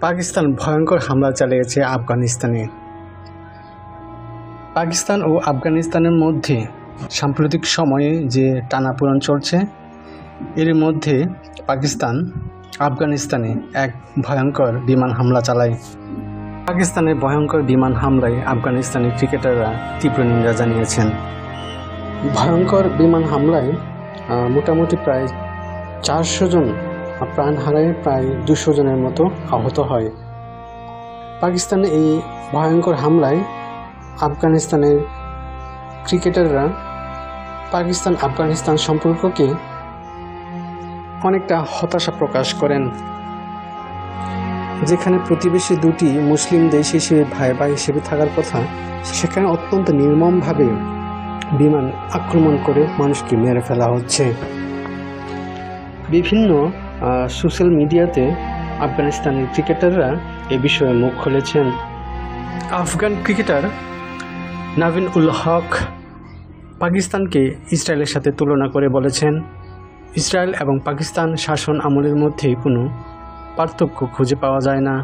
পাকিস্তান ভয়ঙ্কর হামলা চালিয়েছে আফগানিস্তানে। পাকিস্তান ও আফগানিস্তানের মধ্যে সাম্প্রতিক সময়ে যে টানাপোড়েন চলছে, এর মধ্যে পাকিস্তান আফগানিস্তানে এক ভয়ঙ্কর বিমান হামলা চালায়। পাকিস্তানের ভয়ঙ্কর বিমান হামলায় আফগানিস্তানের ক্রিকেটাররা তীব্র নিন্দা জানিয়েছেন। ভয়ঙ্কর বিমান হামলায় মোটামুটি প্রায় 400 জন প্রাণ হারায়, প্রায় 200 জনের মতো আহত হয়। পাকিস্তানের এই ভয়ঙ্কর হামলায় আফগানিস্তানের ক্রিকেটাররা পাকিস্তান আফগানিস্তান সম্পর্ককে অনেকটা হতাশা প্রকাশ করেন। যেখানে প্রতিবেশী দুটি মুসলিম দেশ হিসেবে ভাই ভাই হিসেবে থাকার কথা, সেখানে অত্যন্ত নির্মমভাবে বিমান আক্রমণ করে মানুষকে মেরে ফেলা হচ্ছে। বিভিন্ন সোশ্যাল মিডিয়াতে আফগানিস্তানের ক্রিকেটাররা এ বিষয়ে মুখ খুলেছেন। আফগান ক্রিকেটার নাভিন উল হক পাকিস্তানকে ইসরায়েলের সাথে তুলনা করে বলেছেন, ইসরায়েল এবং পাকিস্তান শাসন আমলের মধ্যে কোনো পার্থক্য খুঁজে পাওয়া যায় না।